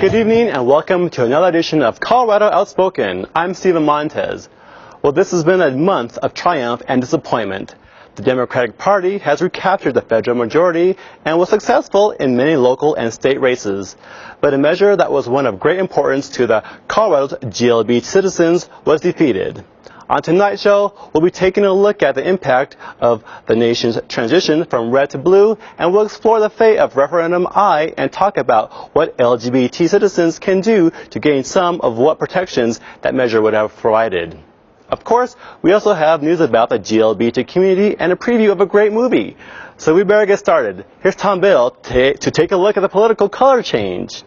Good evening and welcome to another edition of Colorado Outspoken. I'm Stephen Montez. Well, this has been a month of triumph and disappointment. The Democratic Party has recaptured the federal majority and was successful in many local and state races. But a measure that was one of great importance to the Colorado's GLBT citizens was defeated. On tonight's show, we'll be taking a look at the impact of the nation's transition from red to blue, and we'll explore the fate of Referendum I and talk about what LGBT citizens can do to gain some of what protections that measure would have provided. Of course, we also have news about the GLBT community and a preview of a great movie. So we better get started. Here's Tom Bill to take a look at the political color change.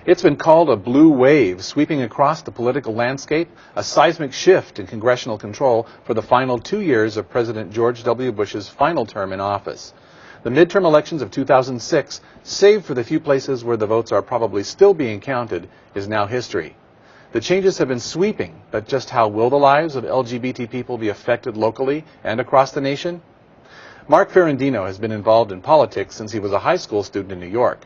It's been called a blue wave sweeping across the political landscape, a seismic shift in congressional control for the final 2 years of President George W. Bush's final term in office. The midterm elections of 2006, save for the few places where the votes are probably still being counted, is now history. The changes have been sweeping, but just how will the lives of LGBT people be affected locally and across the nation? Mark Ferrandino has been involved in politics since he was a high school student in New York.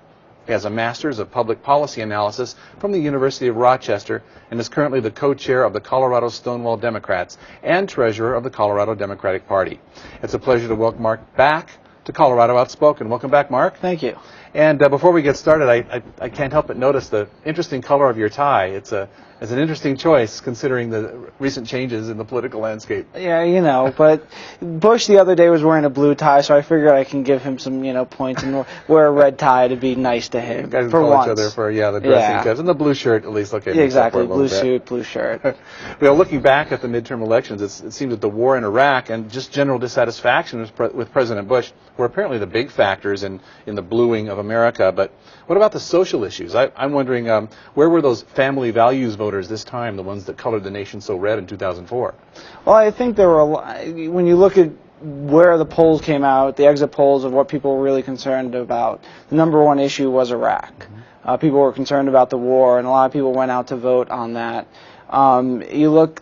He has a Master's of Public Policy Analysis from the University of Rochester and is currently the co-chair of the Colorado Stonewall Democrats and treasurer of the Colorado Democratic Party. It's a pleasure to welcome Mark back to Colorado Outspoken. Welcome back, Mark. Thank you. And before we get started, I can't help but notice the interesting color of your tie. It's an interesting choice considering the recent changes in the political landscape. Yeah, you know, but Bush the other day was wearing a blue tie, so I figured I can give him some, points and wear a red tie to be nice to him. You guys for call once. each other for the dressing codes and the blue shirt at least. Okay, yeah, exactly, blue suit, blue shirt. Well, looking back at the midterm elections, it seems that the war in Iraq and just general dissatisfaction with President Bush were apparently the big factors in the bluing of America. But what about the social issues? I'm wondering, where were those family values voters this time, the ones that colored the nation so red in 2004? Well, I think there were when you look at where the polls came out, the exit polls of what people were really concerned about, the number one issue was Iraq. Mm-hmm. People were concerned about the war, and a lot of people went out to vote on that. You look,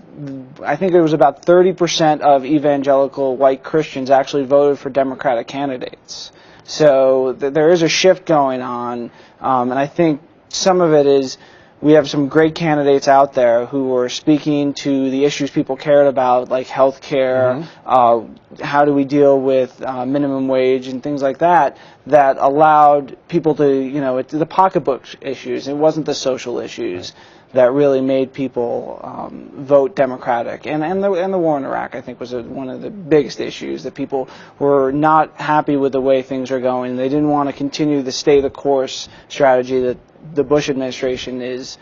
I think it was about 30% of evangelical white Christians actually voted for Democratic candidates. So there is a shift going on, and I think some of it is we have some great candidates out there who are speaking to the issues people cared about, like health care, how do we deal with minimum wage and things like that, that allowed people to, the pocketbook issues. It wasn't the social issues that really made people vote Democratic. And the war in Iraq, I think, was one of the biggest issues, that people were not happy with the way things are going. They didn't want to continue the stay-the-course strategy that the Bush administration is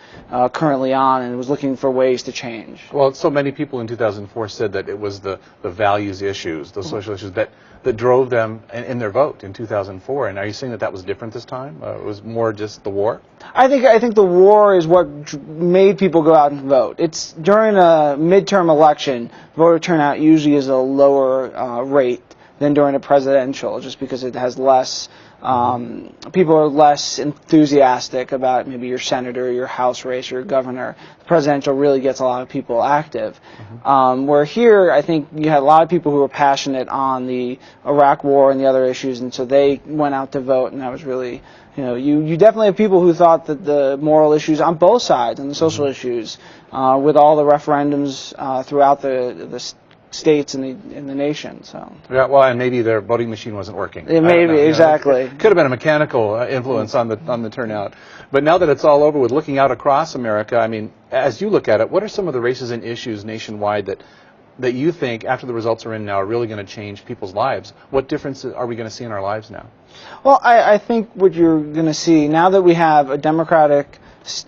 currently on, and was looking for ways to change. Well, so many people in 2004 said that it was the values issues, the social issues that drove them in their vote in 2004. And are you saying that was different this time? It was more just the war? I think the war is what made people go out and vote. It's during a midterm election, voter turnout usually is a lower rate than during a presidential, just because it has less People are less enthusiastic about maybe your senator, your House race, your governor. The presidential really gets a lot of people active. Where here, I think you had a lot of people who were passionate on the Iraq War and the other issues, and so they went out to vote, and that was really, you definitely have people who thought that the moral issues on both sides and the social issues, with all the referendums throughout the states in the nation. So yeah, well, and maybe their voting machine wasn't working. Maybe, exactly. It could have been a mechanical influence on the turnout. But now that it's all over, with looking out across America, I mean, as you look at it, what are some of the races and issues nationwide that you think, after the results are in now, are really going to change people's lives? What differences are we going to see in our lives now? Well, I think what you're going to see, now that we have a Democratic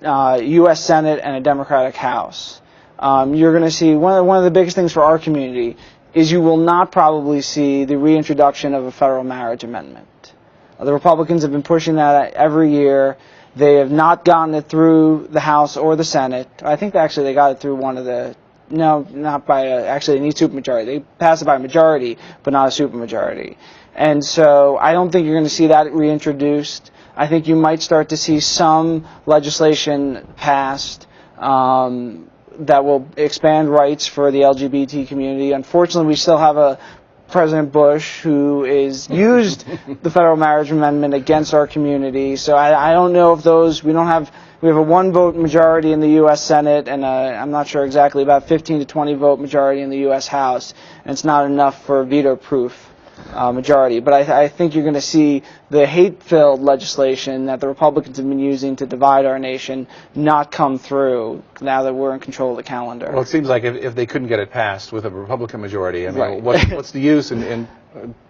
U.S. Senate and a Democratic House, you're going to see one of the biggest things for our community is you will not probably see the reintroduction of a federal marriage amendment. The Republicans have been pushing that every year. They have not gotten it through the House or the Senate. I think they got it through one of the, no, not by, actually they need supermajority. They passed it by a majority, but not a supermajority. And so I don't think you're going to see that reintroduced. I think you might start to see some legislation passed that will expand rights for the LGBT community. Unfortunately, we still have a President Bush who is used the federal marriage amendment against our community. So I don't know if those, we have a one-vote majority in the U.S. Senate, and I'm not sure exactly, about 15 to 20 vote majority in the U.S. House, and it's not enough for a veto-proof majority. But I think you're going to see the hate-filled legislation that the Republicans have been using to divide our nation not come through now that we're in control of the calendar. Well, it seems like if they couldn't get it passed with a Republican majority, I mean, right. what's the use in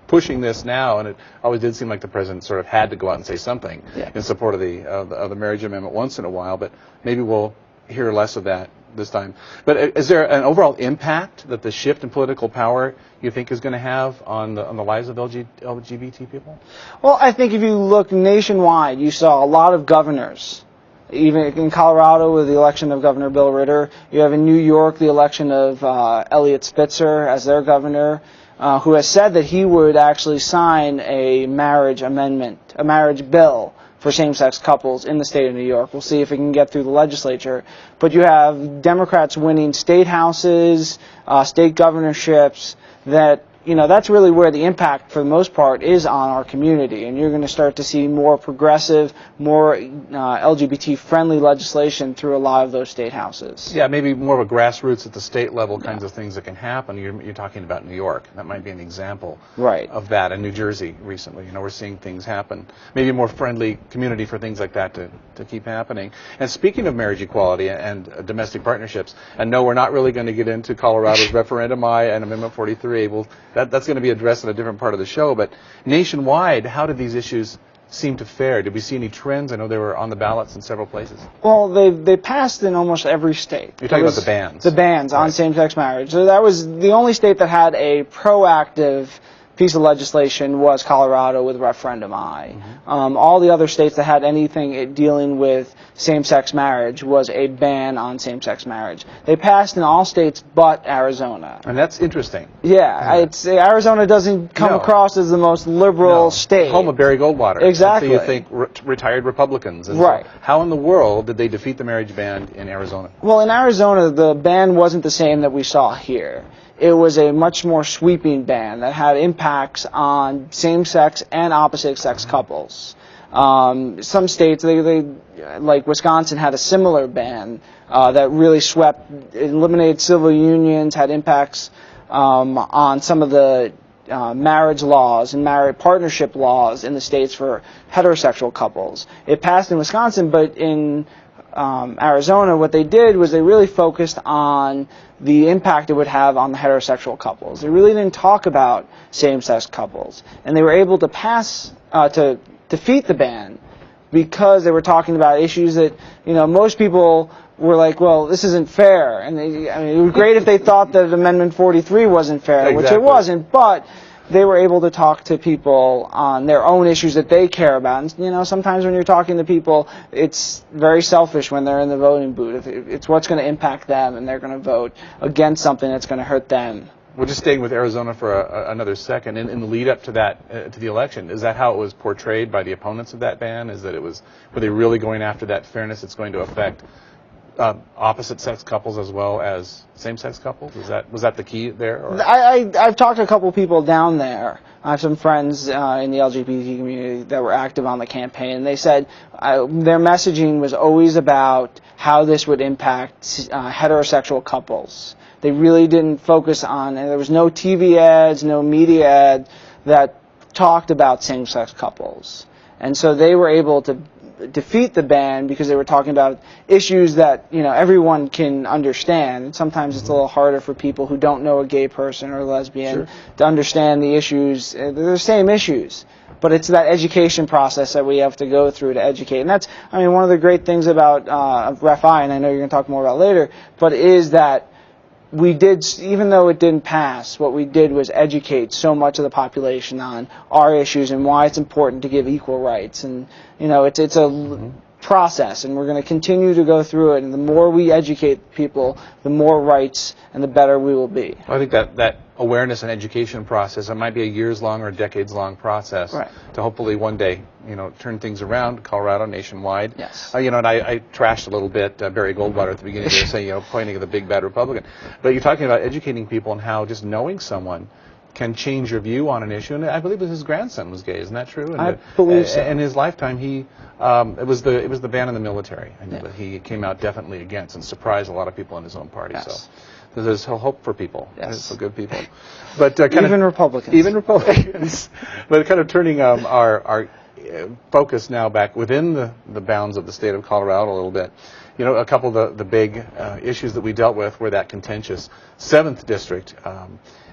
pushing this now? And it always did seem like the president sort of had to go out and say something in support of the marriage amendment once in a while, but maybe we'll hear less of that this time. But is there an overall impact that the shift in political power you think is going to have on the lives of LGBT people? Well, I think if you look nationwide, you saw a lot of governors. Even in Colorado with the election of Governor Bill Ritter, you have in New York the election of Eliot Spitzer as their governor, who has said that he would actually sign a marriage amendment, a marriage bill for same-sex couples in the state of New York. We'll see if it can get through the legislature. But you have Democrats winning state houses, state governorships, that, that's really where the impact, for the most part, is on our community. And you're going to start to see more progressive, more LGBT-friendly legislation through a lot of those state houses. Yeah, maybe more of a grassroots at the state level kinds of things that can happen. You're talking about New York. That might be an example of that. In New Jersey recently, we're seeing things happen. Maybe a more friendly community for things like that to keep happening. And speaking of marriage equality and domestic partnerships, and no, we're not really going to get into Colorado's Referendum I and Amendment 43. That's going to be addressed in a different part of the show, but nationwide, how did these issues seem to fare? Did we see any trends? I know they were on the ballots in several places. Well, they passed in almost every state. You're talking about the bans. The bans on same-sex marriage. So that was the only state that had a proactive piece of legislation was Colorado with Referendum I. All the other states that had anything dealing with same-sex marriage was a ban on same-sex marriage. They passed in all states but Arizona. And that's interesting. Yeah, Arizona doesn't come across as the most liberal state. Home of Barry Goldwater. Exactly. So you think retired Republicans. And right. So how in the world did they defeat the marriage ban in Arizona? Well, in Arizona, the ban wasn't the same that we saw here. It was a much more sweeping ban that had impacts on same-sex and opposite-sex couples. Some states, like Wisconsin, had a similar ban that really eliminated civil unions, had impacts on some of the marriage laws and marriage partnership laws in the states for heterosexual couples. It passed in Wisconsin, but in Arizona, what they did was they really focused on the impact it would have on the heterosexual couples. They really didn't talk about same-sex couples. And they were able to to defeat the ban because they were talking about issues that, most people were like, well, this isn't fair. And it was great if they thought that Amendment 43 wasn't fair, which it wasn't, but they were able to talk to people on their own issues that they care about. And, sometimes when you're talking to people, it's very selfish when they're in the voting booth. It's what's going to impact them, and they're going to vote against something that's going to hurt them. We're just staying with Arizona for another second. In the lead up to that, to the election, is that how it was portrayed by the opponents of that ban? Is that were they really going after that fairness that's going to affect opposite-sex couples as well as same-sex couples? Was that the key there? Or? I've talked to a couple people down there. I have some friends in the LGBT community that were active on the campaign, and they said their messaging was always about how this would impact heterosexual couples. They really didn't focus on, and there was no TV ads, no media ad that talked about same-sex couples. And so they were able to defeat the ban because they were talking about issues that everyone can understand. And sometimes it's a little harder for people who don't know a gay person or a lesbian to understand the issues. They're the same issues, but it's that education process that we have to go through to educate. And that's, one of the great things about Ref I, and I know you're going to talk more about later, but is that we did, even though it didn't pass, what we did was educate so much of the population on our issues and why it's important to give equal rights. And, it's a process, and we're going to continue to go through it. And the more we educate people, the more rights and the better we will be. I think that awareness and education process, it might be a years-long or decades-long process to hopefully one day, turn things around, Colorado, nationwide. Yes. And I trashed a little bit Barry Goldwater at the beginning there, saying, pointing at the big bad Republican. But you're talking about educating people and how just knowing someone can change your view on an issue. And I believe his grandson was gay. Isn't that true? And I believe so. In his lifetime, it was the ban in the military. I know that he came out definitely against and surprised a lot of people in his own party. Yes. So there's hope for people. Yes. For good people. But even Republicans. Even Republicans. But kind of turning our focus now back within the bounds of the state of Colorado a little bit. A couple of the big issues that we dealt with were that contentious 7th district,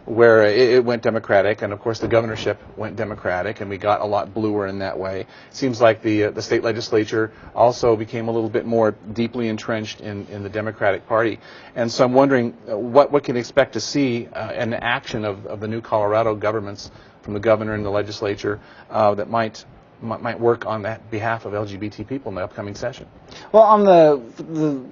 where it went Democratic, and of course the governorship went Democratic, and we got a lot bluer in that way. It seems like the state legislature also became a little bit more deeply entrenched in the Democratic Party. And so I'm wondering what can expect to see an action of the new Colorado governments from the governor and the legislature that might work on that behalf of LGBT people in the upcoming session. Well,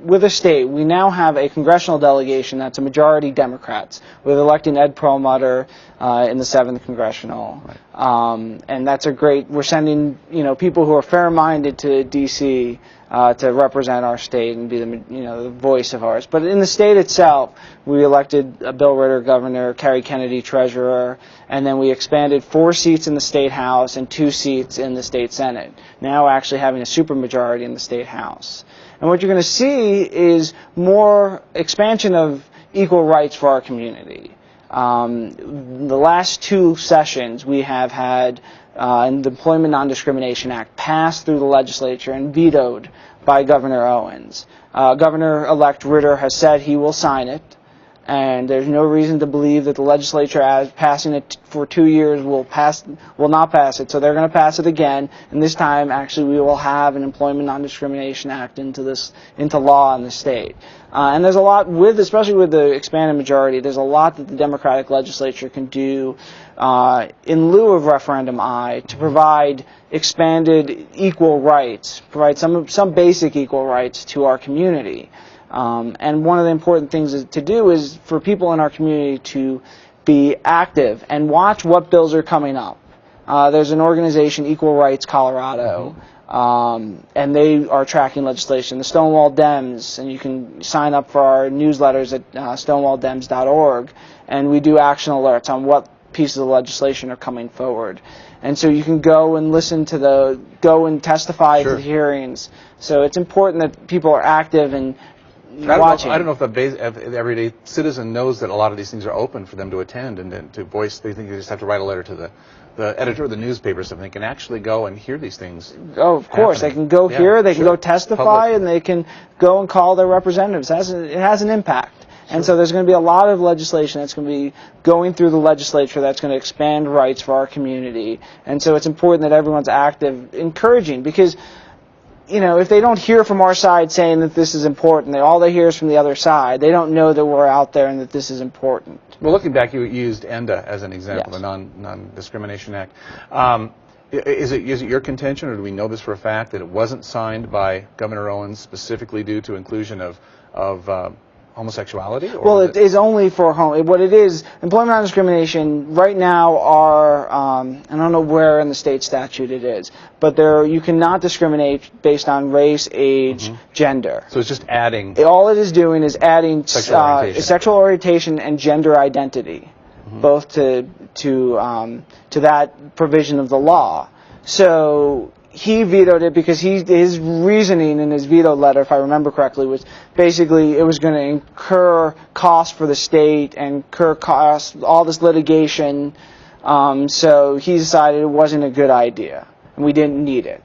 with the state, we now have a congressional delegation that's a majority Democrats, with electing Ed Perlmutter in the 7th congressional, and that's we're sending people who are fair-minded to D.C. To represent our state and be the voice of ours. But in the state itself, we elected Bill Ritter governor, Kerry Kennedy treasurer, and then we expanded 4 seats in the state house and 2 seats in the state senate. Now actually having a supermajority in the state house. And what you're going to see is more expansion of equal rights for our community. The last 2 sessions we have had the Employment Non-Discrimination Act passed through the legislature and vetoed by Governor Owens. Governor-elect Ritter has said he will sign it, and there's no reason to believe that the legislature, as passing it for 2 years, will not pass it. So they're going to pass it again, and this time, actually, we will have an Employment Non-Discrimination Act into law in the state. And there's a lot especially with the expanded majority, there's a lot that the Democratic legislature can do in lieu of Referendum I to provide expanded equal rights, provide some basic equal rights to our community. And one of the important things to do is for people in our community to be active and watch what bills are coming up. There's an organization, Equal Rights Colorado, and they are tracking legislation. The Stonewall Dems, and you can sign up for our newsletters at stonewalldems.org, and we do action alerts on what pieces of legislation are coming forward. And so you can go and go and testify at the hearings. So it's important that people are active and watching. I don't know if the everyday citizen knows that a lot of these things are open for them to attend and to voice. They think they just have to write a letter to the editor of the newspaper, so they can actually go and hear these things. Oh, of course. They can go here, they can go testify, and they can go and call their representatives. It has an impact. And so there's going to be a lot of legislation that's going to be going through the legislature that's going to expand rights for our community. And so it's important that everyone's active, encouraging, because if they don't hear from our side saying that this is important, all they hear is from the other side, they don't know that we're out there and that this is important. Well, looking back, you used ENDA as an example, yes. The Non-Discrimination Act. Is it your contention, or do we know this for a fact, that it wasn't signed by Governor Owens specifically due to inclusion of homosexuality? Or well, it is only for what it is, employment non-discrimination right now are, I don't know where in the state statute it is, but you cannot discriminate based on race, age, gender. So it's just adding. All it is doing is adding Sexual orientation. and gender identity, both to that provision of the law. So he vetoed it because his reasoning in his veto letter, if I remember correctly, was basically it was going to incur costs for the state and incur costs, all this litigation. So he decided it wasn't a good idea, and we didn't need it.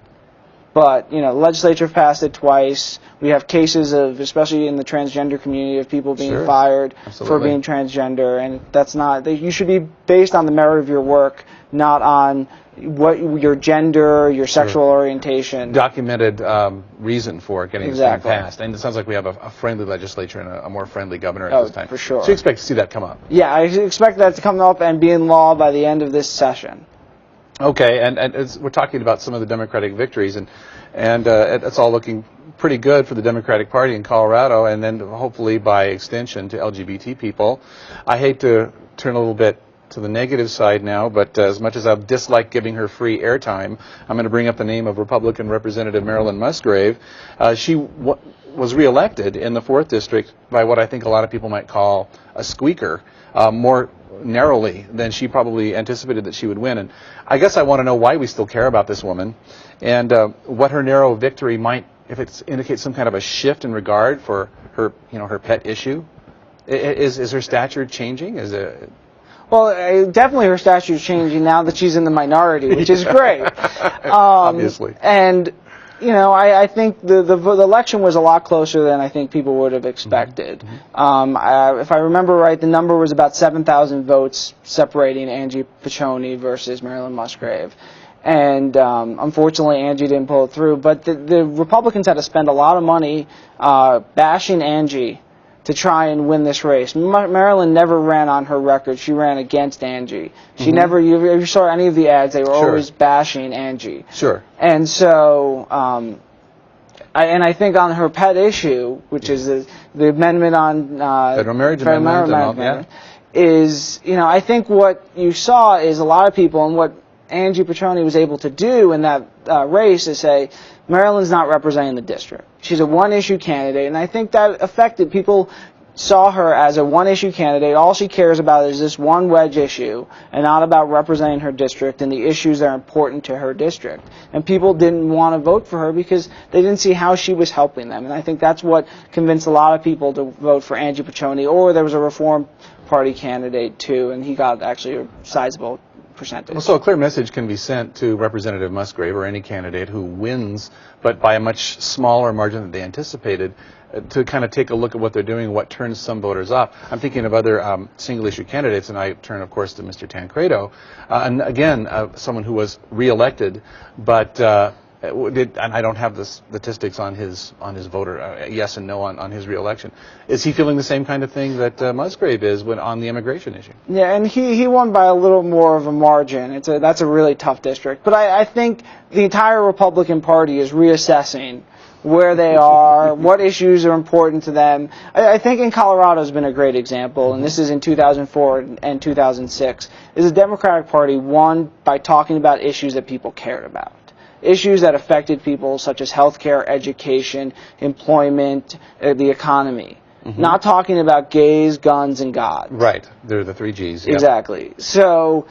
But, the legislature passed it twice. We have cases of, especially in the transgender community, of people being fired for being transgender, and that's not. You should be based on the merit of your work, not on what your gender, your sexual orientation. Documented reason for getting this thing passed. And it sounds like we have a friendly legislature and a more friendly governor at this time. For sure. So you expect to see that come up? Yeah, I expect that to come up and be in law by the end of this session. Okay, and as we're talking about some of the Democratic victories, and it's all looking pretty good for the Democratic Party in Colorado, and then hopefully by extension to LGBT people. I hate to turn a little bit to the negative side now, but as much as I dislike giving her free airtime, I'm going to bring up the name of Republican Representative Marilyn Musgrave. She was reelected in the 4th District by what I think a lot of people might call a squeaker, more narrowly than she probably anticipated that she would win. And I guess I want to know why we still care about this woman, and what her narrow victory might, if it indicates some kind of a shift in regard for her, her pet issue. Is her stature changing? Well, definitely her stature is changing now that she's in the minority, which is great. Obviously. And, I think the election was a lot closer than I think people would have expected. If I remember right, the number was about 7,000 votes separating Angie Piccioni versus Marilyn Musgrave. And unfortunately, Angie didn't pull it through. But the Republicans had to spend a lot of money bashing Angie to try and win this race. Marilyn never ran on her record. She ran against Angie. She never, if you saw any of the ads, they were always bashing Angie. Sure. And so, I think on her pet issue, which is the amendment on Federal Marriage Amendment, is, I think what you saw is a lot of people, and what Angie Piccioni was able to do in that race is say, Marilyn's not representing the district. She's a one-issue candidate, and I think that affected people. Saw her as a one-issue candidate. All she cares about is this one wedge issue, and not about representing her district and the issues that are important to her district. And people didn't want to vote for her because they didn't see how she was helping them. And I think that's what convinced a lot of people to vote for Angie Piccioni. Or there was a Reform Party candidate too, and he got actually a sizable percentage. Well, so a clear message can be sent to Representative Musgrave or any candidate who wins, but by a much smaller margin than they anticipated, to kind of take a look at what they're doing, what turns some voters off. I'm thinking of other single-issue candidates, and I turn, of course, to Mr. Tancredo, and again, someone who was reelected, but and I don't have the statistics on his voter yes and no on his reelection. Is he feeling the same kind of thing that Musgrave is on the immigration issue? Yeah, and he won by a little more of a margin. That's a really tough district, but I think the entire Republican Party is reassessing where they are, what issues are important to them. I think in Colorado has been a great example, and this is in 2004 and 2006, is the Democratic Party won by talking about issues that people cared about. Issues that affected people such as healthcare, education, employment, the economy. Not talking about gays, guns, and God. Right. They're the 3 Gs. Yep. Exactly. So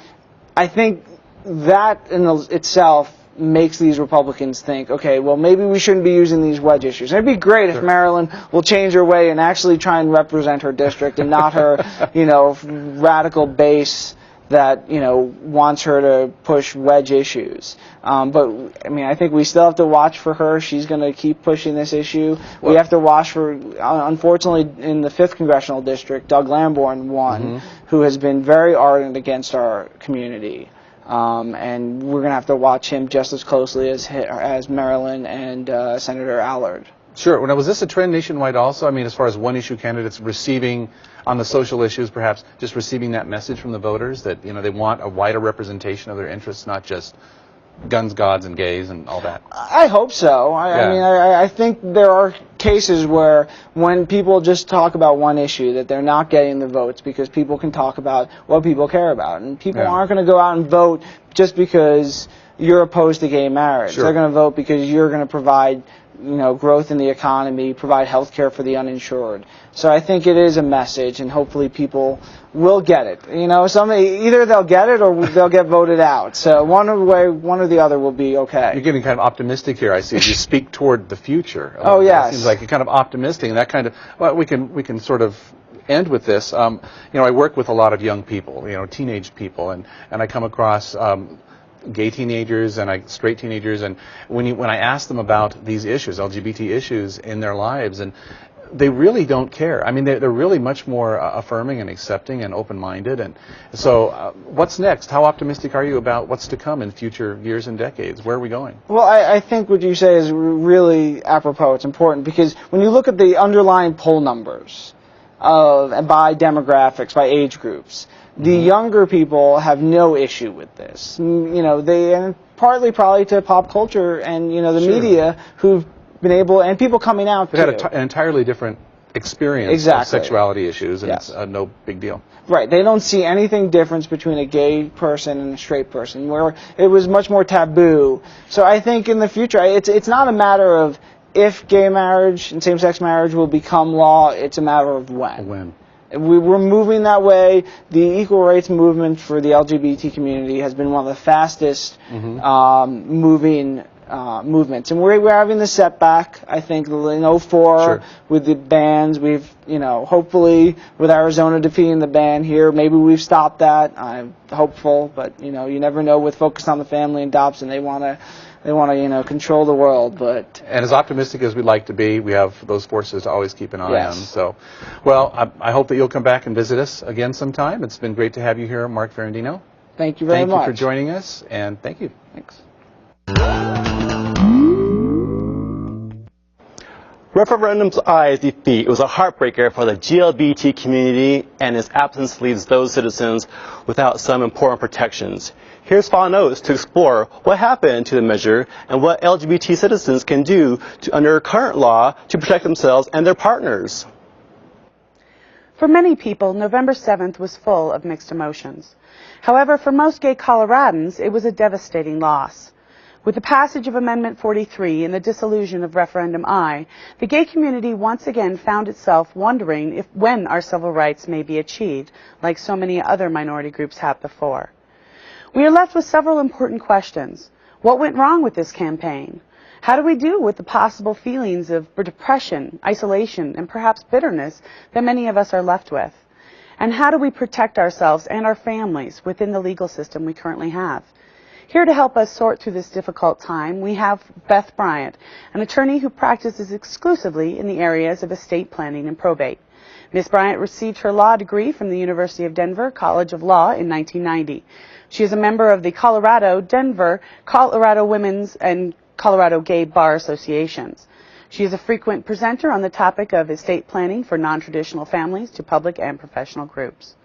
I think that in itself makes these Republicans think, okay, well, maybe we shouldn't be using these wedge issues. It'd be great if Marilyn will change her way and actually try and represent her district and not her, radical base that, wants her to push wedge issues. But, I think we still have to watch for her. She's going to keep pushing this issue. We have to watch for, unfortunately, in the 5th Congressional District, Doug Lamborn won, who has been very ardent against our community. And we're going to have to watch him just as closely as Marilyn and Senator Allard. Sure. Now, was this a trend nationwide also? As far as one-issue candidates receiving, on the social issues perhaps, just receiving that message from the voters that, they want a wider representation of their interests, not just guns, gods, and gays and all that? I hope so. I mean, I think there are cases where when people just talk about one issue, that they're not getting the votes because people can talk about what people care about. And people aren't going to go out and vote just because you're opposed to gay marriage. Sure. They're going to vote because you're going to provide, growth in the economy, provide health care for the uninsured. So I think it is a message, and hopefully people will get it. Either they'll get it or they'll get voted out. So one or the other will be okay. You're getting kind of optimistic here, I see. You speak toward the future. Oh, yes. It seems like you're kind of optimistic, and that kind of, well, we can sort of end with this. I work with a lot of young people, teenage people, and I come across gay teenagers and straight teenagers, and when I ask them about these issues, LGBT issues in their lives, and they really don't care. I mean, they're really much more affirming and accepting and open-minded. And so what's next? How optimistic are you about what's to come in future years and decades? Where are we going? Well, I think what you say is really apropos. It's important because when you look at the underlying poll numbers by demographics, by age groups, the younger people have no issue with this. And partly probably to pop culture and, the media who've been able, and people coming out They've had an entirely different experience of sexuality issues, and it's no big deal. Right. They don't see anything difference between a gay person and a straight person, where it was much more taboo. So I think in the future, it's not a matter of if gay marriage and same-sex marriage will become law, it's a matter of when. When. We're moving that way. The equal rights movement for the LGBT community has been one of the fastest moving movements. And we're having the setback, I think, in 04 with the bans. We've, hopefully with Arizona defeating the ban here, maybe we've stopped that. I'm hopeful, but, you never know with Focus on the Family and Dobson. They want to, control the world. And as optimistic as we'd like to be, we have those forces to always keep an eye on. So, well, I hope that you'll come back and visit us again sometime. It's been great to have you here, Mark Ferrandino. Thank you very much. Thank you for joining us, and thank you. Thanks. Referendum I's defeat was a heartbreaker for the GLBT community, and its absence leaves those citizens without some important protections. Here's Fawn Oats to explore what happened to the measure and what LGBT citizens can do under current law to protect themselves and their partners. For many people, November 7th was full of mixed emotions. However, for most gay Coloradans, it was a devastating loss. With the passage of Amendment 43 and the dissolution of Referendum I, the gay community once again found itself wondering when our civil rights may be achieved, like so many other minority groups have before. We are left with several important questions. What went wrong with this campaign? How do we deal with the possible feelings of depression, isolation, and perhaps bitterness that many of us are left with? And how do we protect ourselves and our families within the legal system we currently have? Here to help us sort through this difficult time, we have Beth Bryant, an attorney who practices exclusively in the areas of estate planning and probate. Ms. Bryant received her law degree from the University of Denver College of Law in 1990. She is a member of the Colorado, Denver, Colorado Women's, and Colorado Gay Bar Associations. She is a frequent presenter on the topic of estate planning for non-traditional families to public and professional groups.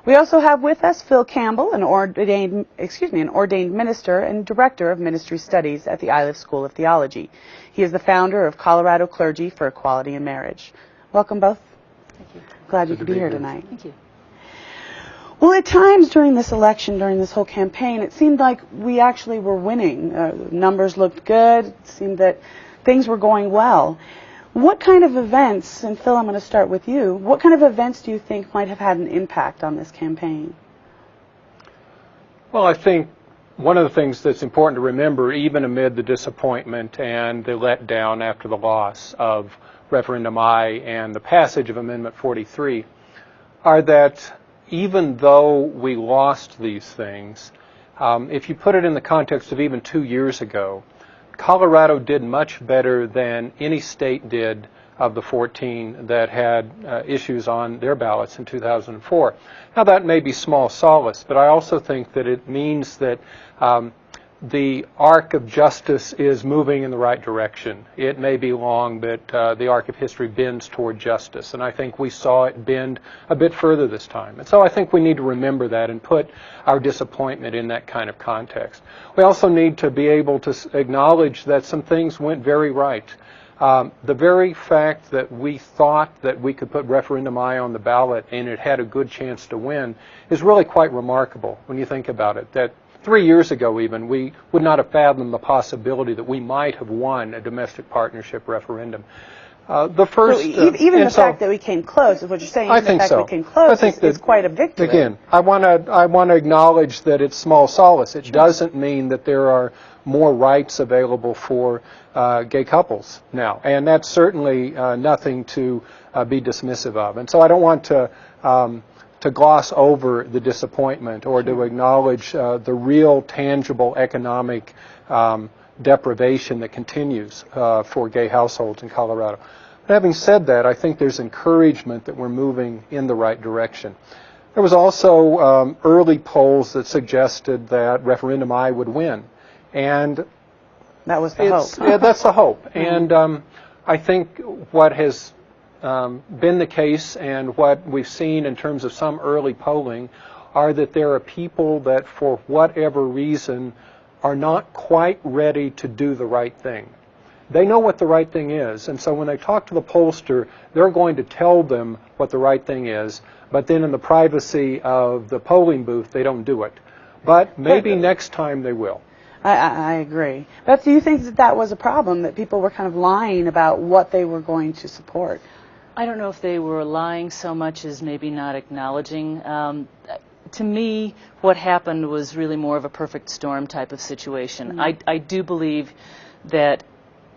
We also have with us Phil Campbell, an ordained minister and director of ministry studies at the ILLIF School of Theology. He is the founder of Colorado Clergy for Equality in Marriage. Welcome both. Thank you. Glad you could be here tonight. Thank you. Well, at times during this election, during this whole campaign, it seemed like we actually were winning. Numbers looked good. It seemed that things were going well. What kind of events, and Phil, I'm going to start with you, what kind of events do you think might have had an impact on this campaign? Well, I think one of the things that's important to remember, even amid the disappointment and the letdown after the loss of Referendum I and the passage of Amendment 43, are that even though we lost these things, if you put it in the context of even 2 years ago, Colorado did much better than any state did of the 14 that had issues on their ballots in 2004. Now, that may be small solace, but I also think that it means that the arc of justice is moving in the right direction. It may be long, but the arc of history bends toward justice, and I think we saw it bend a bit further this time. And so I think we need to remember that and put our disappointment in that kind of context. We also need to be able to acknowledge that some things went very right. The very fact that we thought that we could put Referendum I on the ballot and it had a good chance to win is really quite remarkable when you think about it. That 3 years ago even, we would not have fathomed the possibility that we might have won a domestic partnership referendum. The first, even the fact that we came close is what you're saying. I think so. We came close is quite a victory. Again, I want to acknowledge that it's small solace. It doesn't mean that there are more rights available for gay couples now, and that's certainly nothing to be dismissive of. And so I don't want to gloss over the disappointment or to acknowledge the real tangible economic deprivation that continues for gay households in Colorado. But having said that, I think there's encouragement that we're moving in the right direction. There was also early polls that suggested that Referendum I would win, and that was the hope. Yeah, that's the hope. And I think what has been the case and what we've seen in terms of some early polling are that there are people that for whatever reason are not quite ready to do the right thing. They know what the right thing is, and so when they talk to the pollster, they're going to tell them what the right thing is, but then in the privacy of the polling booth, they don't do it. But maybe next time they will. I agree. Beth, do you think that that was a problem, that people were kind of lying about what they were going to support? I don't know if they were lying so much as maybe not acknowledging. To me, what happened was really more of a perfect storm type of situation. Mm-hmm. I do believe that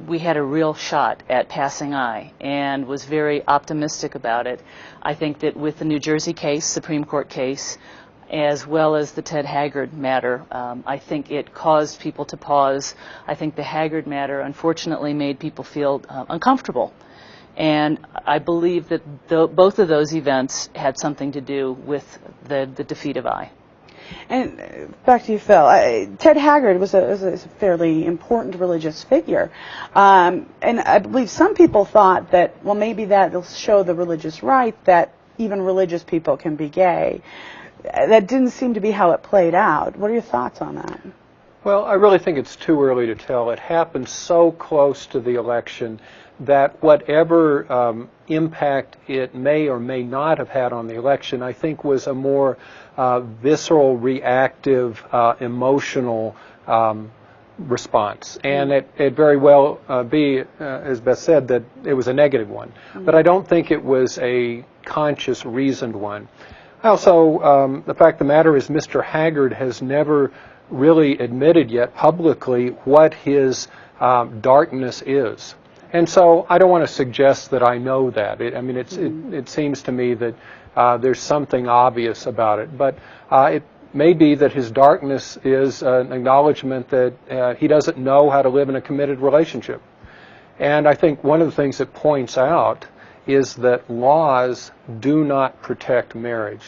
we had a real shot at passing I and was very optimistic about it. I think that with the New Jersey case, Supreme Court case, as well as the Ted Haggard matter, I think it caused people to pause. I think the Haggard matter unfortunately made people feel uncomfortable. And I believe that both of those events had something to do with the defeat of I. And back to you, Phil. Ted Haggard was a fairly important religious figure. And I believe some people thought that, well, maybe that will show the religious right that even religious people can be gay. That didn't seem to be how it played out. What are your thoughts on that? Well, I really think it's too early to tell. It happened so close to the election that whatever impact it may or may not have had on the election, I think was a more visceral, reactive, emotional response. And it very well be, as Beth said, that it was a negative one. Mm-hmm. But I don't think it was a conscious, reasoned one. Also, the fact of the matter is Mr. Haggard has never really admitted yet publicly what his darkness is. And so I don't want to suggest that I know that. It seems to me that there's something obvious about it. But it may be that his darkness is an acknowledgement that he doesn't know how to live in a committed relationship. And I think one of the things that points out is that laws do not protect marriage.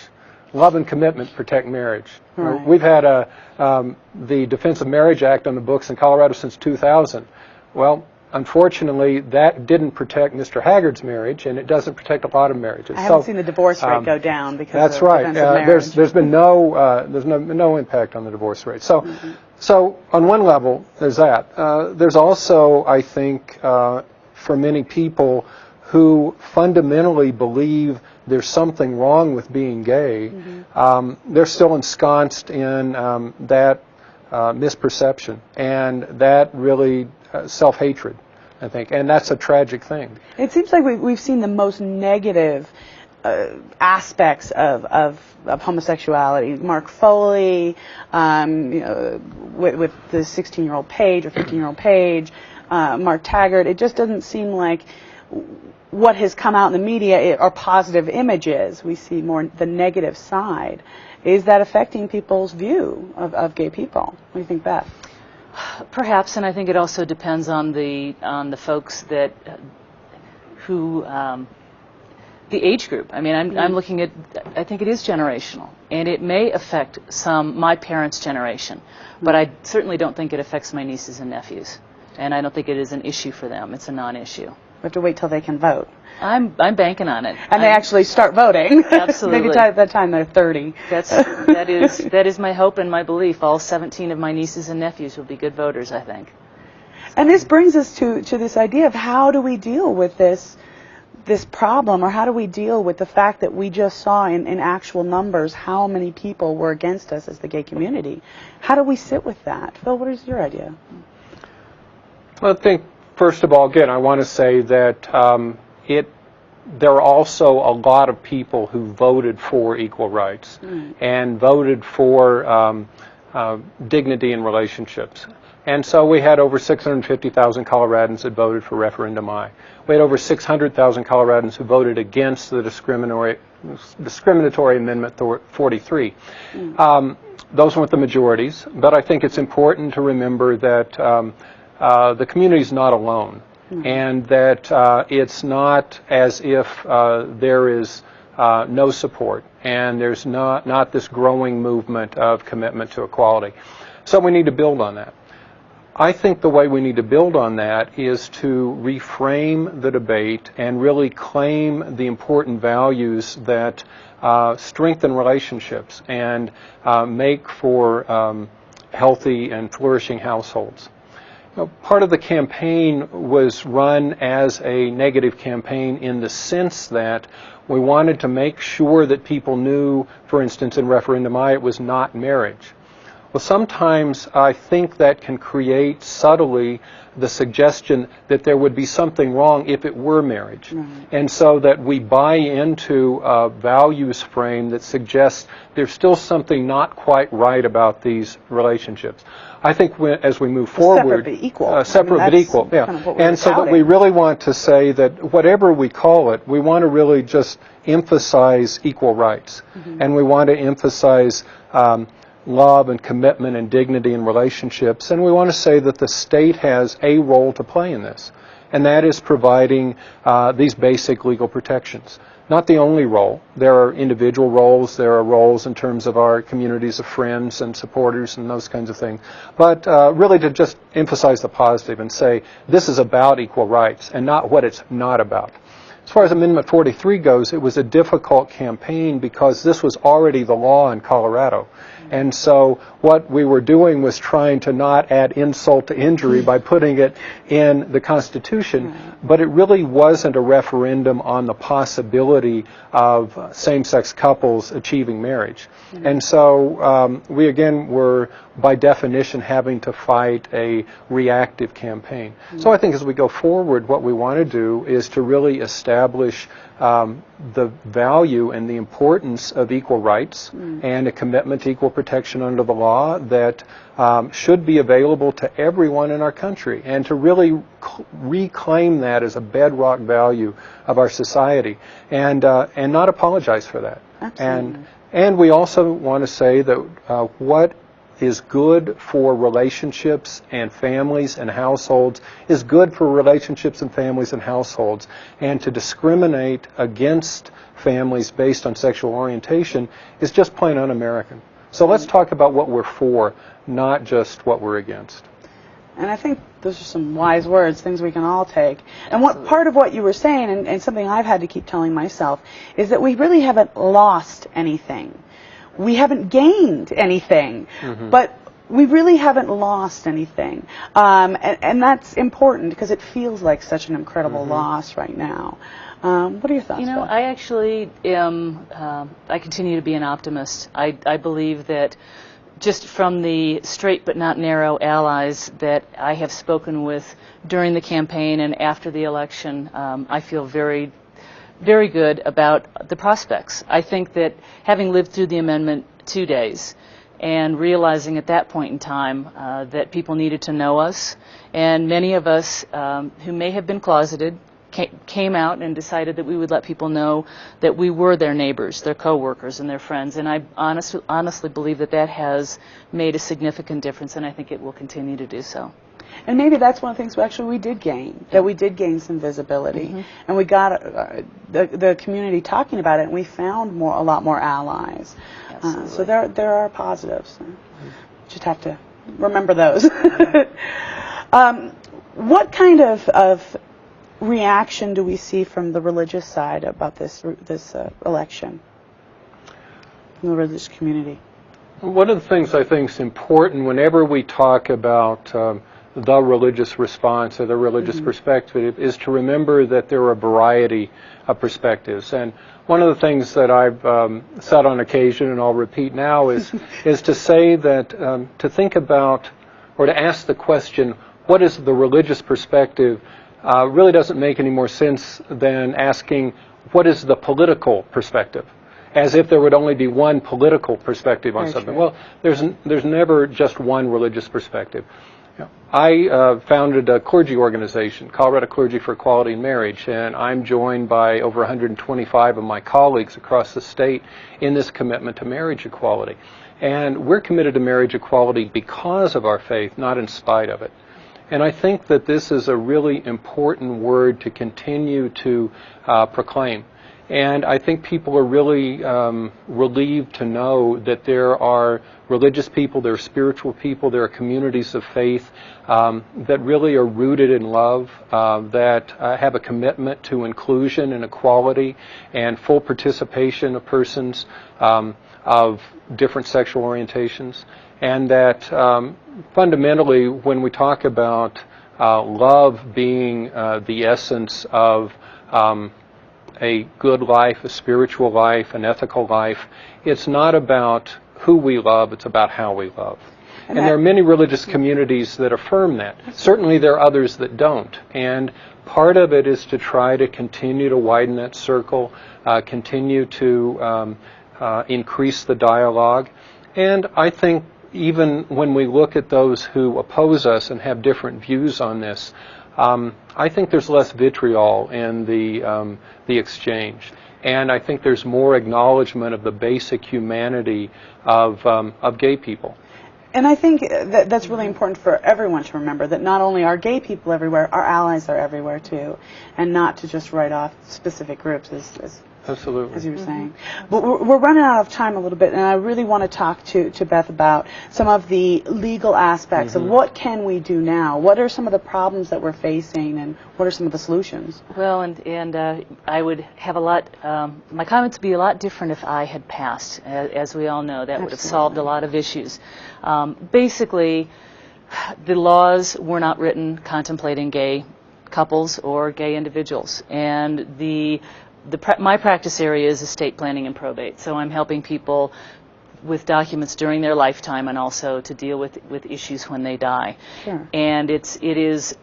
Love and commitment protect marriage. Right. We've had the Defense of Marriage Act on the books in Colorado since 2000. Well, unfortunately, that didn't protect Mr. Haggard's marriage, and it doesn't protect a lot of marriages. I haven't seen the divorce rate go down because that's of right. Defense of Marriage. There's been no impact on the divorce rate. So, so on one level, there's that. There's also, I think, for many people who fundamentally believe there's something wrong with being gay, they're still ensconced in that misperception and that really self-hatred, I think, and that's a tragic thing. It seems like we've seen the most negative aspects of homosexuality. Mark Foley, with the 16-year-old Paige or 15-year-old Paige, Mark Taggart. It just doesn't seem like what has come out in the media are positive images. We see more the negative side. Is that affecting people's view of gay people? What do you think, Beth? Perhaps, and I think it also depends on the folks who the age group. I mean, I'm looking at, I think it is generational, and it may affect my parents' generation, but I certainly don't think it affects my nieces and nephews, and I don't think it is an issue for them. It's a non-issue. We have to wait till they can vote. I'm banking on it. And they actually start voting. Absolutely. Maybe by that time they're 30. That is my hope and my belief. All 17 of my nieces and nephews will be good voters, I think. And this brings us to this idea of how do we deal with this problem, or how do we deal with the fact that we just saw in actual numbers how many people were against us as the gay community? How do we sit with that? Phil, what is your idea? Well, I think, first of all, again, I want to say that there are also a lot of people who voted for equal rights and voted for dignity in relationships. And so we had over 650,000 Coloradans that voted for Referendum I. We had over 600,000 Coloradans who voted against the discriminatory Amendment 43. Those weren't the majorities, but I think it's important to remember that the community is not alone, and that it's not as if there is no support, and there's not this growing movement of commitment to equality. So we need to build on that. I think the way we need to build on that is to reframe the debate and really claim the important values that strengthen relationships and make for healthy and flourishing households. Part of the campaign was run as a negative campaign in the sense that we wanted to make sure that people knew, for instance, in Referendum I, it was not marriage. Well, sometimes I think that can create subtly the suggestion that there would be something wrong if it were marriage. And so that we buy into a values frame that suggests there's still something not quite right about these relationships. I think as we move forward, separate but equal. Separate but equal, yeah. Kind of And so that we really want to say that whatever we call it, we want to really just emphasize equal rights. And we want to emphasize love and commitment and dignity in relationships. And we want to say that the state has a role to play in this. And that is providing these basic legal protections. Not the only role. There are individual roles. There are roles in terms of our communities of friends and supporters and those kinds of things. But really to just emphasize the positive and say this is about equal rights and not what it's not about. As far as Amendment 43 goes, it was a difficult campaign because this was already the law in Colorado. And so what we were doing was trying to not add insult to injury by putting it in the Constitution, but it really wasn't a referendum on the possibility of same-sex couples achieving marriage. And so we again were, by definition, having to fight a reactive campaign. So I think as we go forward, what we want to do is to really establish the value and the importance of equal rights and a commitment to equal protection under the law that should be available to everyone in our country, and to really reclaim that as a bedrock value of our society, and not apologize for that. Absolutely. And we also want to say that what is good for relationships and families and households is good for relationships and families and households. And to discriminate against families based on sexual orientation is just plain un-American. So let's talk about what we're for, not just what we're against. And I think those are some wise words, things we can all take. And what part of what you were saying, and something I've had to keep telling myself, is that we really haven't lost anything. We haven't gained anything, but we really haven't lost anything. And that's important because it feels like such an incredible loss right now. What are your thoughts? You know, Beth? I actually am, I continue to be an optimist. I believe that just from the straight but not narrow allies that I have spoken with during the campaign and after the election, I feel very good about the prospects. I think that having lived through the amendment 2 days and realizing at that point in time that people needed to know us, and many of us who may have been closeted came out and decided that we would let people know that we were their neighbors, their coworkers, and their friends. And I honestly believe that that has made a significant difference, and I think it will continue to do so. And maybe that's one of the things we did gain, that we did gain some visibility, and we got the community talking about it, and we found a lot more allies. So there are positives. Just have to remember those. What kind of reaction do we see from the religious side about this election, from the religious community? One of the things I think is important whenever we talk about the religious response or the religious perspective is to remember that there are a variety of perspectives. And one of the things that I've said on occasion, and I'll repeat now, is to say that to think about or to ask the question, what is the religious perspective, really doesn't make any more sense than asking, what is the political perspective? As if there would only be one political perspective on something. Well, there's never just one religious perspective. I founded a clergy organization, Colorado Clergy for Equality in Marriage, and I'm joined by over 125 of my colleagues across the state in this commitment to marriage equality. And we're committed to marriage equality because of our faith, not in spite of it. And I think that this is a really important word to continue to proclaim. And I think people are really relieved to know that there are religious people, there are spiritual people, there are communities of faith that really are rooted in love, that have a commitment to inclusion and equality and full participation of persons of different sexual orientations. And that fundamentally, when we talk about love being the essence of a good life, a spiritual life, an ethical life, it's not about who we love, it's about how we love. And there are many religious communities that affirm that. Certainly there are others that don't. And part of it is to try to continue to widen that circle, continue to increase the dialogue. And I think even when we look at those who oppose us and have different views on this, I think there's less vitriol in the exchange, and I think there's more acknowledgement of the basic humanity of gay people. And I think that's really important for everyone to remember, that not only are gay people everywhere, our allies are everywhere too, and not to just write off specific groups as Absolutely. As you were saying. But we're running out of time a little bit, and I really want to talk to Beth about some of the legal aspects of what can we do now? What are some of the problems that we're facing, and what are some of the solutions? Well, and I would have a lot, my comments would be a lot different if I had passed. As we all know, that would have solved a lot of issues. Basically, the laws were not written contemplating gay couples or gay individuals, and my practice area is estate planning and probate, so I'm helping people with documents during their lifetime and also to deal with issues when they die. Sure. And it is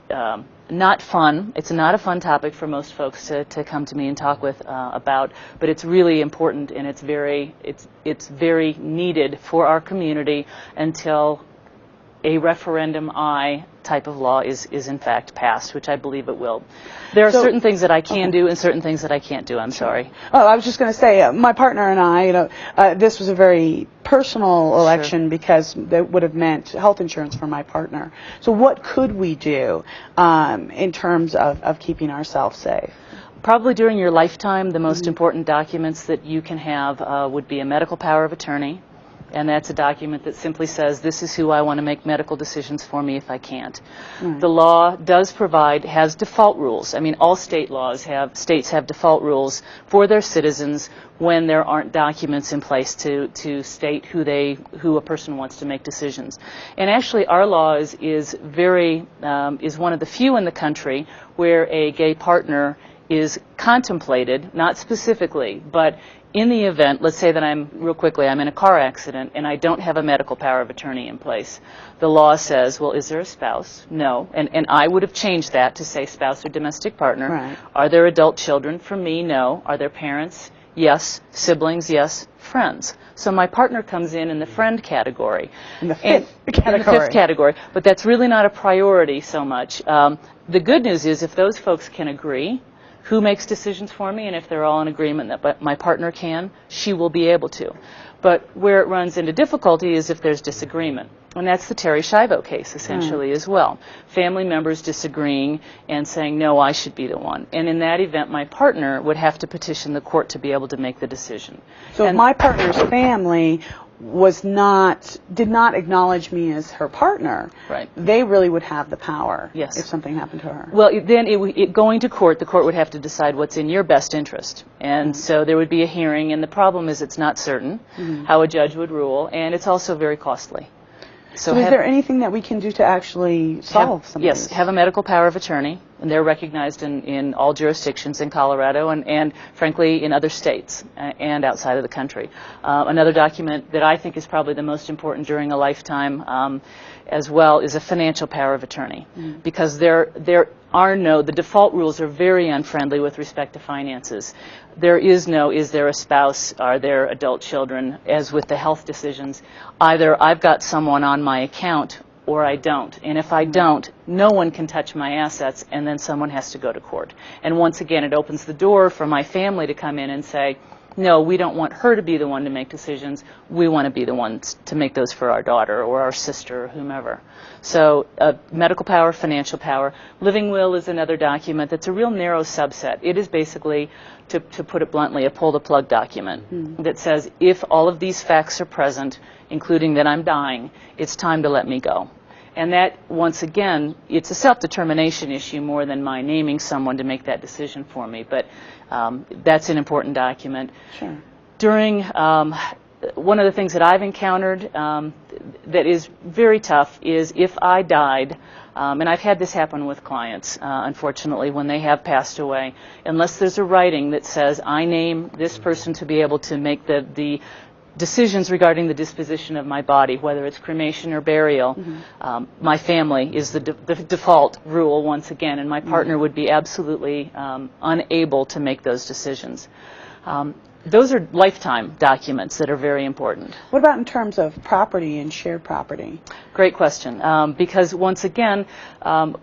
not fun. It's not a fun topic for most folks to come to me and talk with about, but it's really important, and it's very needed for our community until a referendum I type of law is in fact passed, which I believe it will. There are certain things that I can do and certain things that I can't do. I'm sorry. Oh, I was just going to say, my partner and I, this was a very personal election because that would have meant health insurance for my partner. So what could we do in terms of keeping ourselves safe? Probably during your lifetime, the most important documents that you can have would be a medical power of attorney. And that's a document that simply says, this is who I want to make medical decisions for me if I can't. The law has default rules. I mean, all states have default rules for their citizens when there aren't documents in place to state who a person wants to make decisions. And actually, our law is one of the few in the country where a gay partner is contemplated, not specifically, but in the event, let's say that I'm in a car accident and I don't have a medical power of attorney in place. The law says, well, is there a spouse? No. And I would have changed that to say spouse or domestic partner. Right. Are there adult children? For me, no. Are there parents? Yes. Siblings? Yes. Friends. So my partner comes in the friend category. In the fifth category. In the fifth category. But that's really not a priority so much. The good news is if those folks can agree, who makes decisions for me, and if they're all in agreement that my partner can, she will be able to. But where it runs into difficulty is if there's disagreement. And that's the Terry Schiavo case, essentially, as well. Family members disagreeing and saying, no, I should be the one. And in that event, my partner would have to petition the court to be able to make the decision. So if my partner's family did not acknowledge me as her partner, right, they really would have the power, yes, if something happened to her. Well, then going to court, the court would have to decide what's in your best interest. And so there would be a hearing, and the problem is it's not certain how a judge would rule, and it's also very costly. So is there anything that we can do to actually solve some of Yes, these? have a medical power of attorney, and they're recognized in all jurisdictions in Colorado and frankly, in other states and outside of the country. Another document that I think is probably the most important during a lifetime as well is a financial power of attorney, because there are the default rules are very unfriendly with respect to finances. There is no, is there a spouse, are there adult children, as with the health decisions. Either I've got someone on my account or I don't. And if I don't, no one can touch my assets, and then someone has to go to court. And once again, it opens the door for my family to come in and say, no, we don't want her to be the one to make decisions. We want to be the ones to make those for our daughter or our sister or whomever. So medical power, financial power. Living will is another document that's a real narrow subset. It is basically, to put it bluntly, a pull-the-plug document that says if all of these facts are present, including that I'm dying, it's time to let me go. And that, once again, it's a self-determination issue more than my naming someone to make that decision for me. But that's an important document. Sure. During one of the things that I've encountered that is very tough is if I died, and I've had this happen with clients, unfortunately, when they have passed away, unless there's a writing that says I name this person to be able to make the decisions regarding the disposition of my body, whether it's cremation or burial, my family is the default rule once again, and my partner would be absolutely unable to make those decisions. Those are lifetime documents that are very important. What about in terms of property and shared property? Great question, because once again, one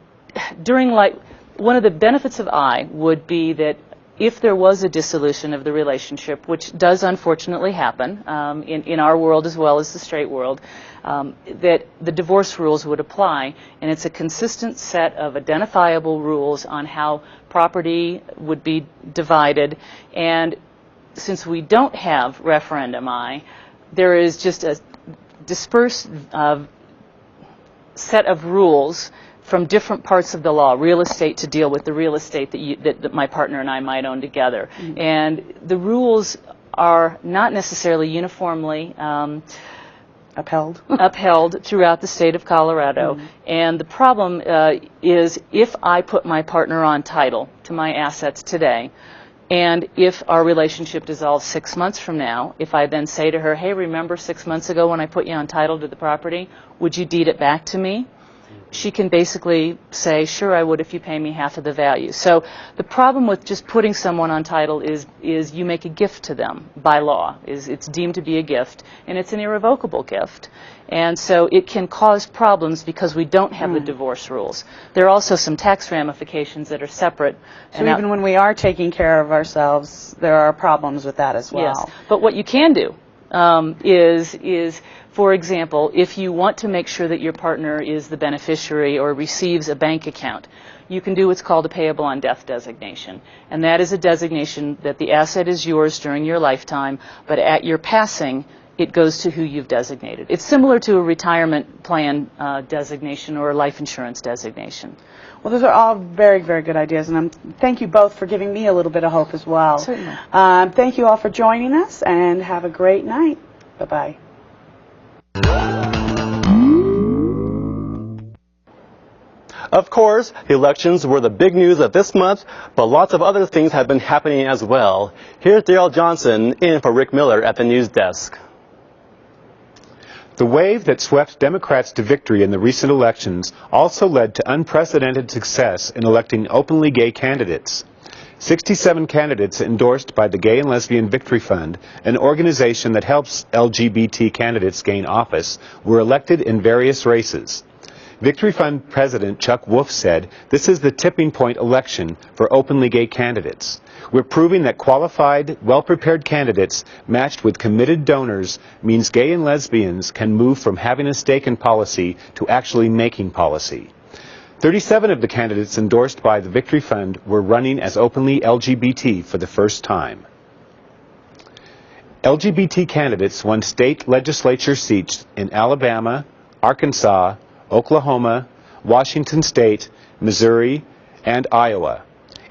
of the benefits of I would be that if there was a dissolution of the relationship, which does unfortunately happen in our world as well as the straight world, that the divorce rules would apply, and it's a consistent set of identifiable rules on how property would be divided. And since we don't have referendum I, there is just a dispersed set of rules from different parts of the law, real estate to deal with the real estate that my partner and I might own together. And the rules are not necessarily uniformly upheld throughout the state of Colorado. And the problem is if I put my partner on title to my assets today, and if our relationship dissolves 6 months from now, if I then say to her, hey, remember 6 months ago when I put you on title to the property, would you deed it back to me? She can basically say, sure, I would if you pay me half of the value. So the problem with just putting someone on title is you make a gift to them by law. It's deemed to be a gift, and it's an irrevocable gift. And so it can cause problems because we don't have the divorce rules. There are also some tax ramifications that are separate. So even when we are taking care of ourselves, there are problems with that as well. Yes, but what you can do is, for example, if you want to make sure that your partner is the beneficiary or receives a bank account, you can do what's called a payable on death designation. And that is a designation that the asset is yours during your lifetime, but at your passing, it goes to who you've designated. It's similar to a retirement plan designation or a life insurance designation. Well, those are all very, very good ideas, and thank you both for giving me a little bit of hope as well. Certainly. Thank you all for joining us, and have a great night. Bye-bye. Of course, the elections were the big news of this month, but lots of other things have been happening as well. Here's Daryl Johnson in for Rick Miller at the news desk. The wave that swept Democrats to victory in the recent elections also led to unprecedented success in electing openly gay candidates. 67 candidates endorsed by the Gay and Lesbian Victory Fund, an organization that helps LGBT candidates gain office, were elected in various races. Victory Fund President Chuck Wolf said, "This is the tipping point election for openly gay candidates. We're proving that qualified, well-prepared candidates matched with committed donors means gay and lesbians can move from having a stake in policy to actually making policy." 37 of the candidates endorsed by the Victory Fund were running as openly LGBT for the first time. LGBT candidates won state legislature seats in Alabama, Arkansas, Oklahoma, Washington State, Missouri, and Iowa.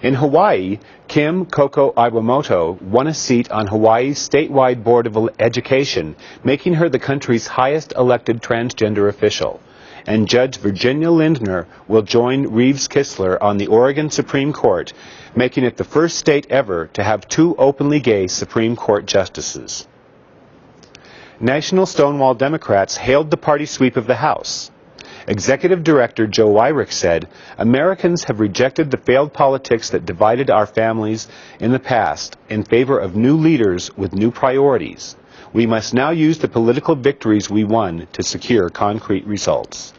In Hawaii, Kim Koko Iwamoto won a seat on Hawaii's statewide Board of Education, making her the country's highest elected transgender official. And Judge Virginia Lindner will join Reeves Kistler on the Oregon Supreme Court, making it the first state ever to have 2 openly gay Supreme Court justices. National Stonewall Democrats hailed the party sweep of the House. Executive Director Joe Wyrick said, "Americans have rejected the failed politics that divided our families in the past in favor of new leaders with new priorities. We must now use the political victories we won to secure concrete results."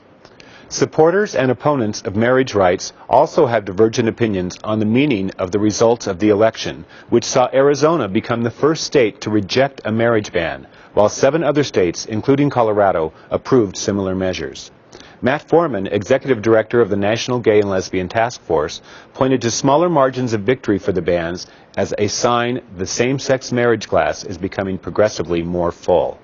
Supporters and opponents of marriage rights also have divergent opinions on the meaning of the results of the election, which saw Arizona become the first state to reject a marriage ban, while 7 other states, including Colorado, approved similar measures. Matt Foreman, executive director of the National Gay and Lesbian Task Force, pointed to smaller margins of victory for the bans as a sign the same-sex marriage class is becoming progressively more full.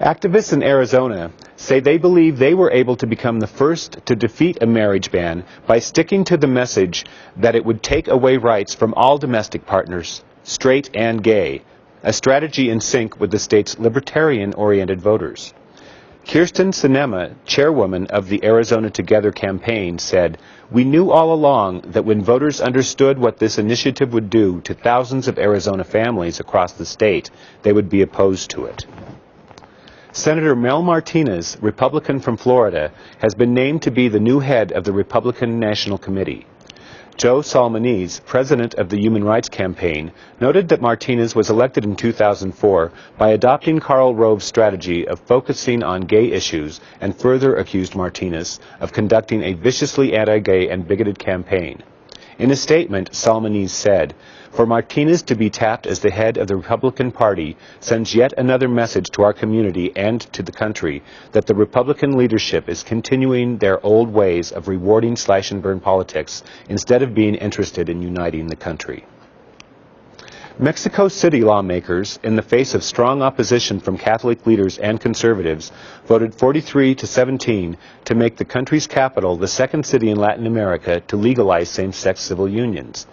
Activists in Arizona say they believe they were able to become the first to defeat a marriage ban by sticking to the message that it would take away rights from all domestic partners, straight and gay, a strategy in sync with the state's libertarian-oriented voters. Kirsten Sinema, chairwoman of the Arizona Together campaign, said, "We knew all along that when voters understood what this initiative would do to thousands of Arizona families across the state, they would be opposed to it." Senator Mel Martinez, Republican from Florida, has been named to be the new head of the Republican National Committee. Joe Salmonese, president of the Human Rights Campaign, noted that Martinez was elected in 2004 by adopting Karl Rove's strategy of focusing on gay issues, and further accused Martinez of conducting a viciously anti-gay and bigoted campaign. In a statement, Salmonese said, "For Martinez to be tapped as the head of the Republican Party sends yet another message to our community and to the country that the Republican leadership is continuing their old ways of rewarding slash-and-burn politics instead of being interested in uniting the country." Mexico City lawmakers, in the face of strong opposition from Catholic leaders and conservatives, voted 43-17 to make the country's capital the second city in Latin America to legalize same-sex civil unions.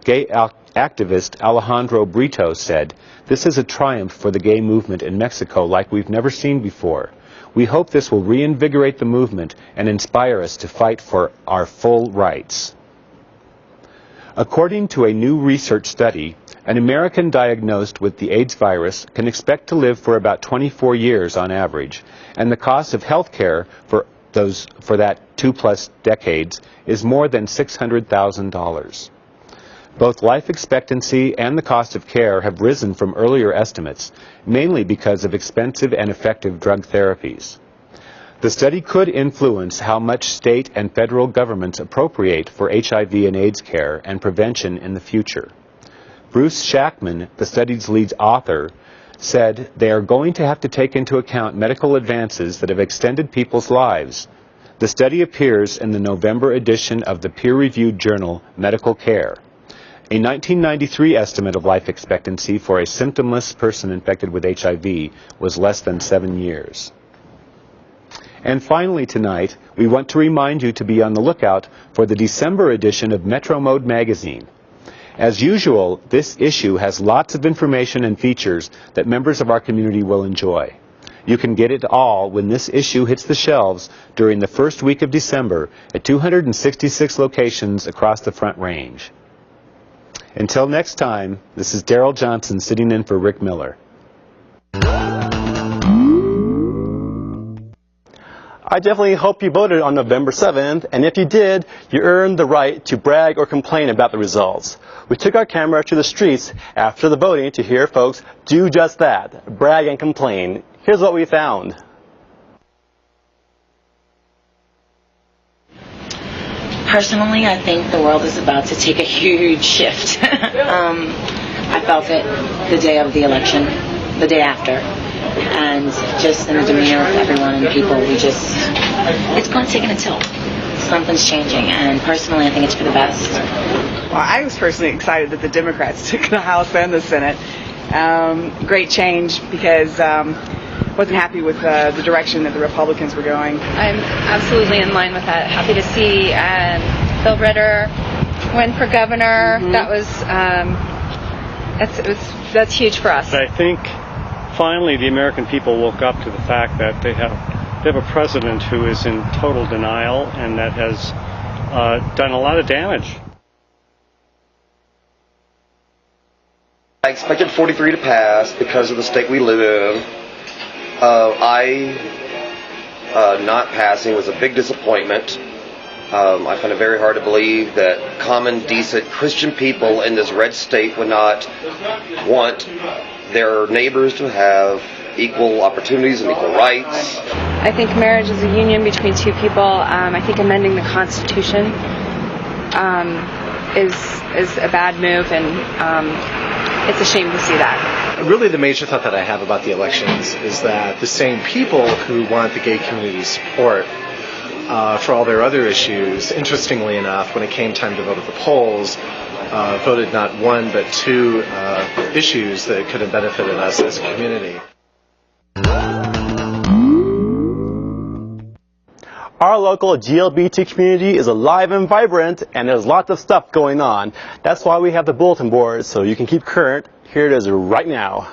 Gay activist Alejandro Brito said, "This is a triumph for the gay movement in Mexico like we've never seen before. We hope this will reinvigorate the movement and inspire us to fight for our full rights." According to a new research study, an American diagnosed with the AIDS virus can expect to live for about 24 years on average, and the cost of health care for that 2+ decades is more than $600,000. Both life expectancy and the cost of care have risen from earlier estimates, mainly because of expensive and effective drug therapies. The study could influence how much state and federal governments appropriate for HIV and AIDS care and prevention in the future. Bruce Shackman, the study's lead author, said they are going to have to take into account medical advances that have extended people's lives. The study appears in the November edition of the peer-reviewed journal Medical Care. A 1993 estimate of life expectancy for a symptomless person infected with HIV was less than 7 years. And finally tonight, we want to remind you to be on the lookout for the December edition of Metro Mode magazine. As usual, this issue has lots of information and features that members of our community will enjoy. You can get it all when this issue hits the shelves during the first week of December at 266 locations across the Front Range. Until next time, this is Daryl Johnson sitting in for Rick Miller. I definitely hope you voted on November 7th, and if you did, you earned the right to brag or complain about the results. We took our camera to the streets after the voting to hear folks do just that, brag and complain. Here's what we found. Personally, I think the world is about to take a huge shift. I felt it the day of the election, the day after, and just in the demeanor of everyone and people, it's going to take a tilt. Something's changing, and personally, I think it's for the best. Well, I was personally excited that the Democrats took the House and the Senate. Great change because wasn't happy with the direction that the Republicans were going. I'm absolutely in line with that. Happy to see Bill Ritter win for governor. Mm-hmm. That was that's huge for us. I think finally the American people woke up to the fact that they have a president who is in total denial and that has done a lot of damage. I expected 43 to pass because of the state we live in. Not passing was a big disappointment. I find it very hard to believe that common, decent Christian people in this red state would not want their neighbors to have equal opportunities and equal rights. I think marriage is a union between two people. I think amending the Constitution is a bad move, and it's a shame to see that. Really, the major thought that I have about the elections is that the same people who want the gay community's support for all their other issues, interestingly enough, when it came time to vote at the polls, voted not one but two issues that could have benefited us as a community. Our local GLBT community is alive and vibrant, and there's lots of stuff going on. That's why we have the bulletin board, so you can keep current. Here it is right now.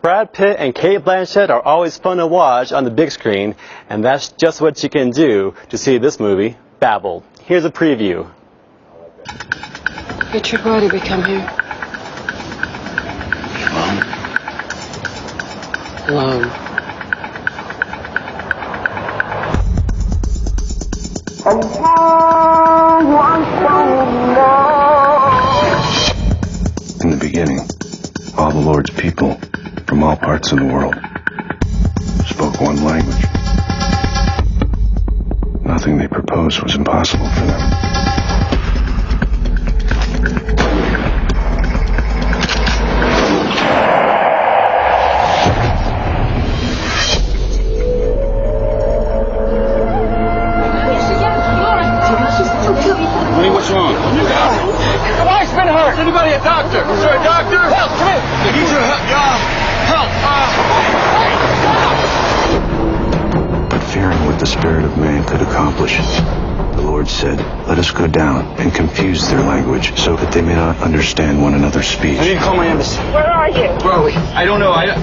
Brad Pitt and Cate Blanchett are always fun to watch on the big screen, and that's just what you can do to see this movie, Babel. Here's a preview. Richard, why did we come here? Alone. In the beginning, Lord's people from all parts of the world spoke one language. Nothing they proposed was impossible for them. Honey, what's wrong? My wife's been hurt. Is anybody a doctor? Is there a doctor? Help, come here. I need your help. But fearing what the spirit of man could accomplish, the Lord said, "Let us go down and confuse their language so that they may not understand one another's speech." I need to call my embassy. Where are you? Where are we? I don't know. I don't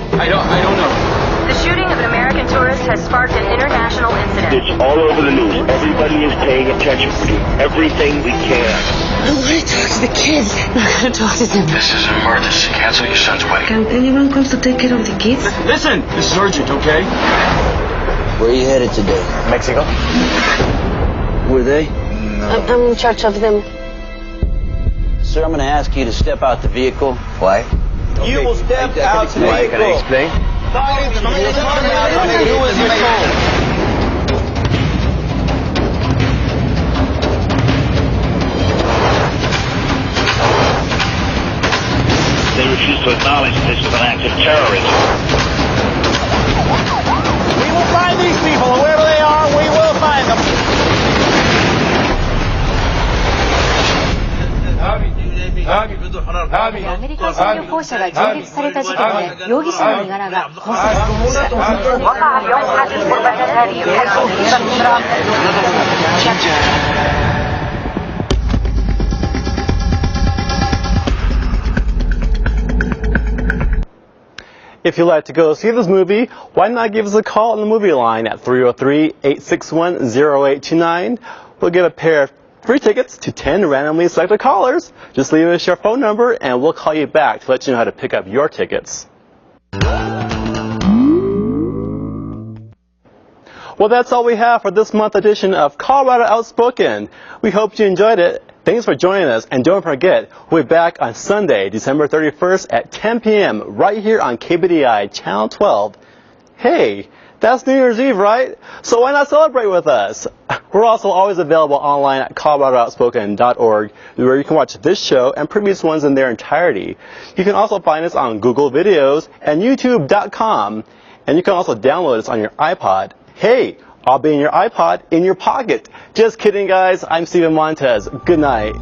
know. The shooting of an American tourist has sparked an international incident. It's all over the news. Everybody is paying attention. We do everything we can. I want to talk to the kids. I'm not going to talk to them. This is an emergency. Cancel your son's wedding. Can anyone come to take care of the kids? Listen, this is urgent, okay? Where are you headed today? Mexico? Who are they? I'm in charge of them. Sir, I'm going to ask you to step out the vehicle. Why? You will step out the Why? vehicle. Can I explain? Do as you're told. They refuse to acknowledge this is an act of terrorism. We will find these people, and wherever they are, we will find them.アメリカ製旅行者が銃撃された事件で容疑者の身柄が拘束されました If you'd like to go see this movie, why not give us a call on the movie line at 303-861-0829. We'll give a pair of free tickets to 10 randomly selected callers. Just leave us your phone number and we'll call you back to let you know how to pick up your tickets. Well, that's all we have for this month's edition of Colorado Outspoken. We hope you enjoyed it. Thanks for joining us, and don't forget, we'll be back on Sunday, December 31st at 10 p.m. right here on KBDI Channel 12. Hey, that's New Year's Eve, right? So why not celebrate with us? We're also always available online at coloradooutspoken.org, where you can watch this show and previous ones in their entirety. You can also find us on Google Videos and YouTube.com, and you can also download us on your iPod. Hey, I'll be in your iPod in your pocket. Just kidding, guys. I'm Steven Montez. Good night.